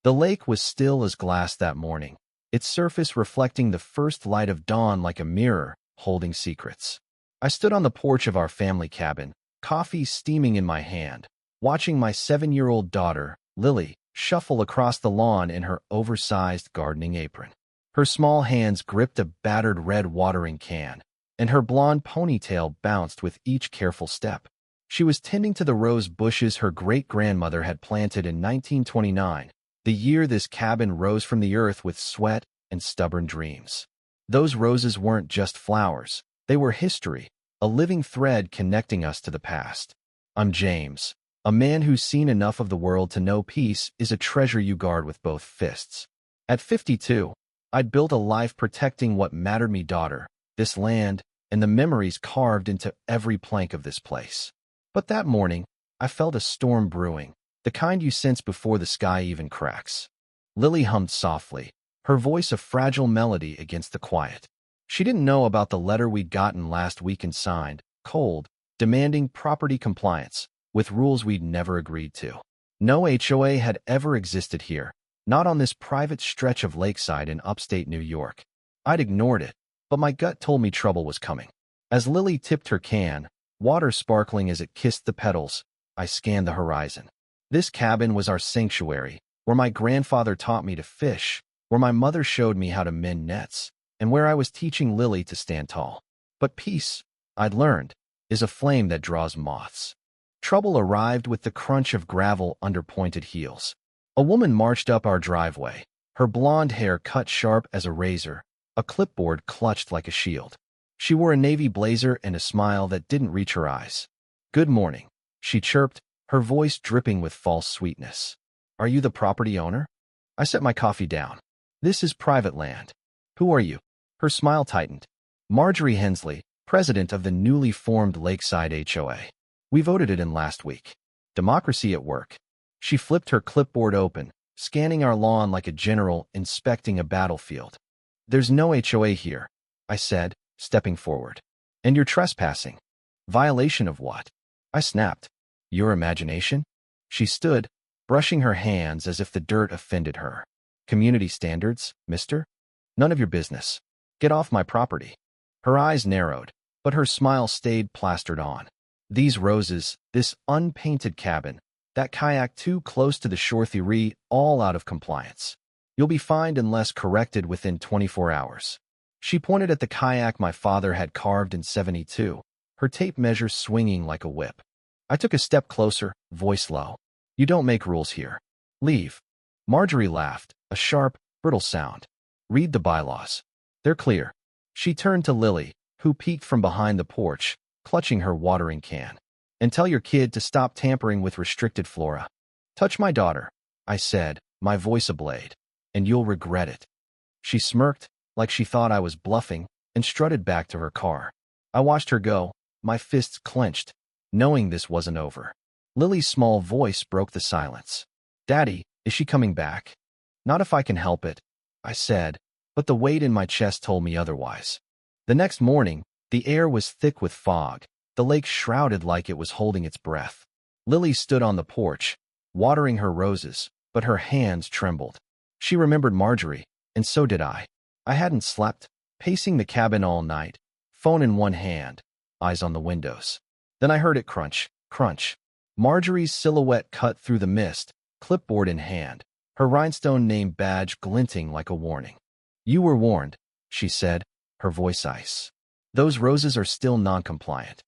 The lake was still as glass that morning, its surface reflecting the first light of dawn like a mirror, holding secrets. I stood on the porch of our family cabin, coffee steaming in my hand, watching my 7-year-old daughter, Lily, shuffle across the lawn in her oversized gardening apron. Her small hands gripped a battered red watering can, and her blonde ponytail bounced with each careful step. She was tending to the rose bushes her great-grandmother had planted in 1929, the year this cabin rose from the earth with sweat and stubborn dreams. Those roses weren't just flowers, they were history, a living thread connecting us to the past. I'm James, a man who's seen enough of the world to know peace is a treasure you guard with both fists. At 52, I'd built a life protecting what mattered me, daughter, this land, and the memories carved into every plank of this place. But that morning, I felt a storm brewing, the kind you sense before the sky even cracks. Lily hummed softly, her voice a fragile melody against the quiet. She didn't know about the letter we'd gotten last week and signed, cold, demanding property compliance, with rules we'd never agreed to. No HOA had ever existed here, not on this private stretch of lakeside in upstate New York. I'd ignored it, but my gut told me trouble was coming. As Lily tipped her can, water sparkling as it kissed the petals, I scanned the horizon. This cabin was our sanctuary, where my grandfather taught me to fish, where my mother showed me how to mend nets, and where I was teaching Lily to stand tall. But peace, I'd learned, is a flame that draws moths. Trouble arrived with the crunch of gravel under pointed heels. A woman marched up our driveway, her blonde hair cut sharp as a razor, a clipboard clutched like a shield. She wore a navy blazer and a smile that didn't reach her eyes. "Good morning," she chirped, her voice dripping with false sweetness. "Are you the property owner?" I set my coffee down. "This is private land." "Who are you?" Her smile tightened. "Marjorie Hensley, president of the newly formed Lakeside HOA. We voted it in last week. Democracy at work." She flipped her clipboard open, scanning our lawn like a general inspecting a battlefield. "There's no HOA here," I said, stepping forward. "And you're trespassing." "Violation of what?" I snapped. "Your imagination?" She stood, brushing her hands as if the dirt offended her. "Community standards, mister? None of your business. Get off my property." Her eyes narrowed, but her smile stayed plastered on. "These roses, this unpainted cabin, that kayak too close to the shore theory, all out of compliance. You'll be fined unless corrected within 24 hours. She pointed at the kayak my father had carved in 72, her tape measure swinging like a whip. I took a step closer, voice low. "You don't make rules here. Leave." Marjorie laughed, a sharp, brittle sound. "Read the bylaws. They're clear." She turned to Lily, who peeked from behind the porch, clutching her watering can. "And tell your kid to stop tampering with restricted flora." "Touch my daughter," I said, my voice ablade, "and you'll regret it." She smirked, like she thought I was bluffing, and strutted back to her car. I watched her go, my fists clenched, knowing this wasn't over. Lily's small voice broke the silence. "Daddy, is she coming back?" "Not if I can help it," I said, but the weight in my chest told me otherwise. The next morning, the air was thick with fog, the lake shrouded like it was holding its breath. Lily stood on the porch, watering her roses, but her hands trembled. She remembered Marjorie, and so did I. I hadn't slept, pacing the cabin all night, phone in one hand, eyes on the windows. Then I heard it crunch, crunch. Marjorie's silhouette cut through the mist, clipboard in hand, her rhinestone name badge glinting like a warning. "You were warned," she said, her voice ice. "Those roses are still non-compliant."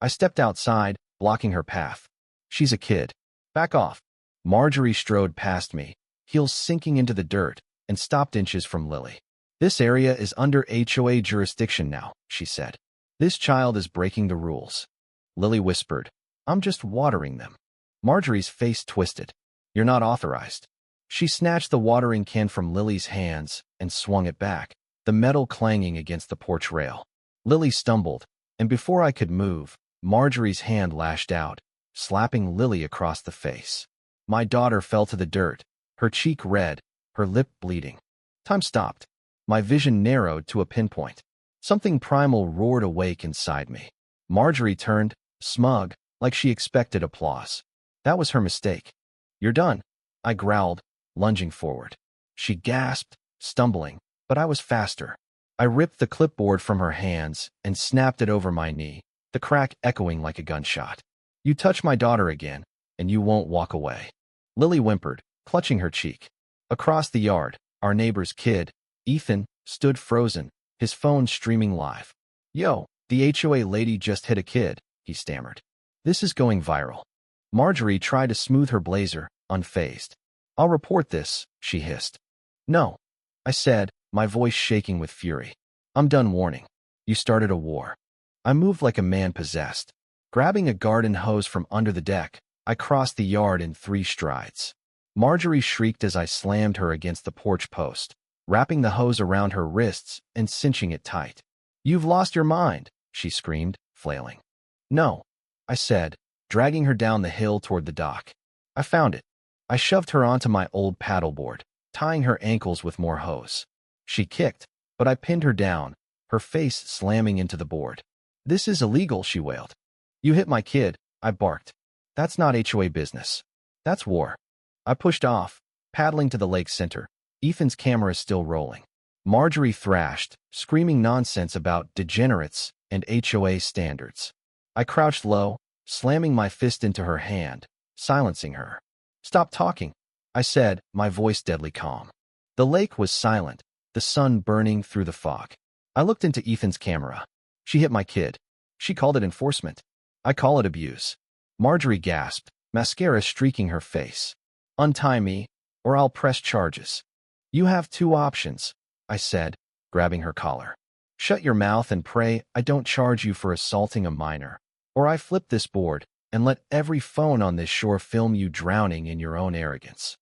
I stepped outside, blocking her path. "She's a kid. Back off." Marjorie strode past me, heels sinking into the dirt, and stopped inches from Lily. "This area is under HOA jurisdiction now," she said. "This child is breaking the rules." Lily whispered, "I'm just watering them." Marjorie's face twisted. "You're not authorized." She snatched the watering can from Lily's hands and swung it back, the metal clanging against the porch rail. Lily stumbled, and before I could move, Marjorie's hand lashed out, slapping Lily across the face. My daughter fell to the dirt, her cheek red, her lip bleeding. Time stopped. My vision narrowed to a pinpoint. Something primal roared awake inside me. Marjorie turned, smug, like she expected applause. That was her mistake. "You're done," I growled, lunging forward. She gasped, stumbling, but I was faster. I ripped the clipboard from her hands and snapped it over my knee, the crack echoing like a gunshot. "You touch my daughter again, and you won't walk away." Lily whimpered, clutching her cheek. Across the yard, our neighbor's kid, Ethan, stood frozen, his phone streaming live. "Yo, the HOA lady just hit a kid," he stammered. "This is going viral." Marjorie tried to smooth her blazer, unfazed. "I'll report this," she hissed. "No," I said, my voice shaking with fury. "I'm done warning. You started a war." I moved like a man possessed. Grabbing a garden hose from under the deck, I crossed the yard in 3 strides. Marjorie shrieked as I slammed her against the porch post, wrapping the hose around her wrists and cinching it tight. "You've lost your mind," she screamed, flailing. "No," I said, dragging her down the hill toward the dock. "I found it." I shoved her onto my old paddleboard, tying her ankles with more hose. She kicked, but I pinned her down, her face slamming into the board. "This is illegal," she wailed. "You hit my kid," I barked. "That's not HOA business. That's war." I pushed off, paddling to the lake center, Ethan's camera still rolling. Marjorie thrashed, screaming nonsense about degenerates and HOA standards. I crouched low, slamming my fist into her hand, silencing her. "Stop talking," I said, my voice deadly calm. The lake was silent, the sun burning through the fog. I looked into Ethan's camera. "She hit my kid." She called it enforcement. "I call it abuse." Marjorie gasped, mascara streaking her face. "Untie me, or I'll press charges." "You have 2 options," I said, grabbing her collar. "Shut your mouth and pray I don't charge you for assaulting a minor, or I flip this board and let every phone on this shore film you drowning in your own arrogance."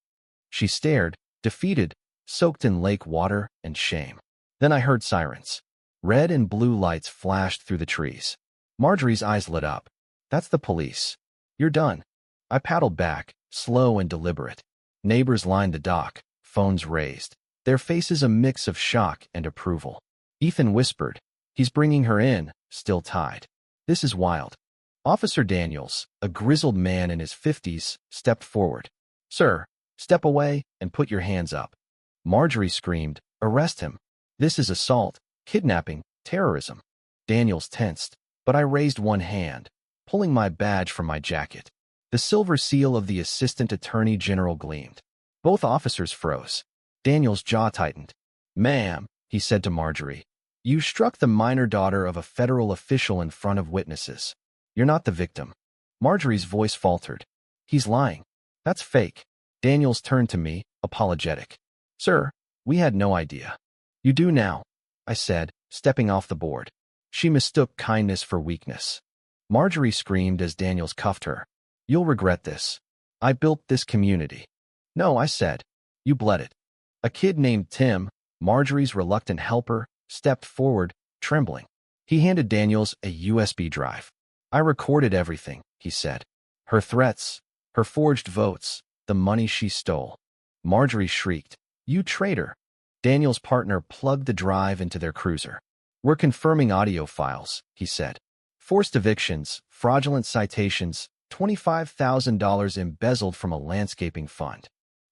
She stared, defeated, soaked in lake water and shame. Then I heard sirens. Red and blue lights flashed through the trees. Marjorie's eyes lit up. "That's the police. You're done." I paddled back, slow and deliberate. Neighbors lined the dock, phones raised, their faces a mix of shock and approval. Ethan whispered, "He's bringing her in, still tied." "This is wild." Officer Daniels, a grizzled man in his 50s, stepped forward. "Sir, step away and put your hands up." Marjorie screamed, "Arrest him. This is assault, kidnapping, terrorism." Daniels tensed, but I raised one hand, pulling my badge from my jacket. The silver seal of the Assistant Attorney General gleamed. Both officers froze. Daniels' jaw tightened. "Ma'am," he said to Marjorie, "you struck the minor daughter of a federal official in front of witnesses. You're not the victim." Marjorie's voice faltered. "He's lying. That's fake." Daniels turned to me, apologetic. "Sir, we had no idea." "You do now," I said, stepping off the board. She mistook kindness for weakness. Marjorie screamed as Daniels cuffed her. "You'll regret this. I built this community." "No," I said. "You bled it." A kid named Tim, Marjorie's reluctant helper, stepped forward, trembling. He handed Daniels a USB drive. "I recorded everything," he said. "Her threats, her forged votes, the money she stole." Marjorie shrieked, "You traitor!" Daniel's partner plugged the drive into their cruiser. "We're confirming audio files," he said. "Forced evictions, fraudulent citations, $25,000 embezzled from a landscaping fund."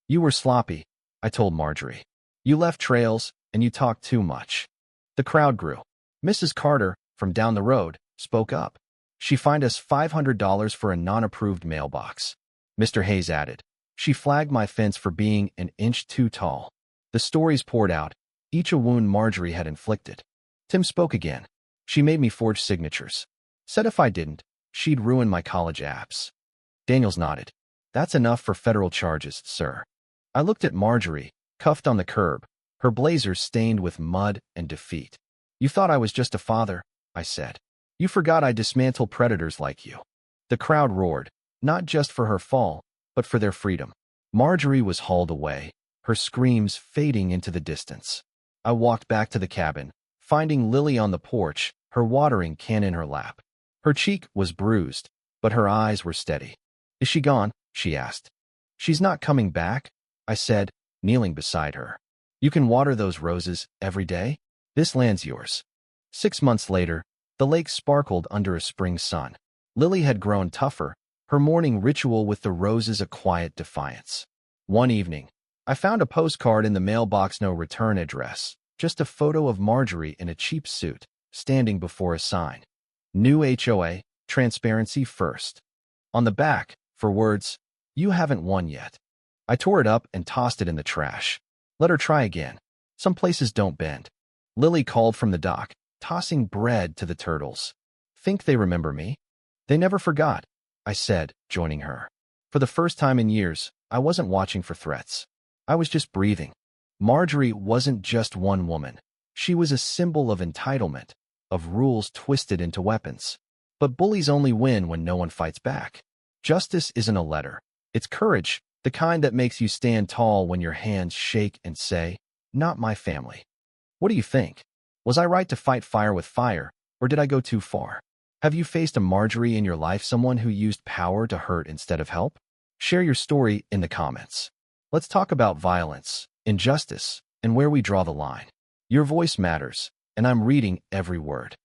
"You were sloppy," I told Marjorie. "You left trails, and you talked too much." The crowd grew. Mrs. Carter, from down the road, spoke up. "She fined us $500 for a non-approved mailbox." Mr. Hayes added, "She flagged my fence for being an inch too tall." The stories poured out, each a wound Marjorie had inflicted. Tim spoke again. "She made me forge signatures. Said if I didn't, she'd ruin my college apps." Daniels nodded. "That's enough for federal charges, sir." I looked at Marjorie, cuffed on the curb, her blazer stained with mud and defeat. "You thought I was just a father," I said. "You forgot I dismantle predators like you." The crowd roared, not just for her fall, but for their freedom. Marjorie was hauled away, her screams fading into the distance. I walked back to the cabin, finding Lily on the porch, her watering can in her lap. Her cheek was bruised, but her eyes were steady. "Is she gone?" she asked. "She's not coming back," I said, kneeling beside her. "You can water those roses every day. This land's yours." 6 months later, the lake sparkled under a spring sun. Lily had grown tougher, her morning ritual with the roses a quiet defiance. One evening, I found a postcard in the mailbox, no return address, just a photo of Marjorie in a cheap suit, standing before a sign. New HOA, transparency first. On the back, for words, "You haven't won yet." I tore it up and tossed it in the trash. Let her try again. Some places don't bend. Lily called from the dock, tossing bread to the turtles. Think they remember me? They never forgot, I said, joining her. For the first time in years, I wasn't watching for threats. I was just breathing. Marjorie wasn't just one woman. She was a symbol of entitlement, of rules twisted into weapons. But bullies only win when no one fights back. Justice isn't a letter. It's courage, the kind that makes you stand tall when your hands shake and say, "Not my family." What do you think? Was I right to fight fire with fire, or did I go too far? Have you faced a Marjorie in your life, someone who used power to hurt instead of help? Share your story in the comments. Let's talk about violence, injustice, and where we draw the line. Your voice matters, and I'm reading every word.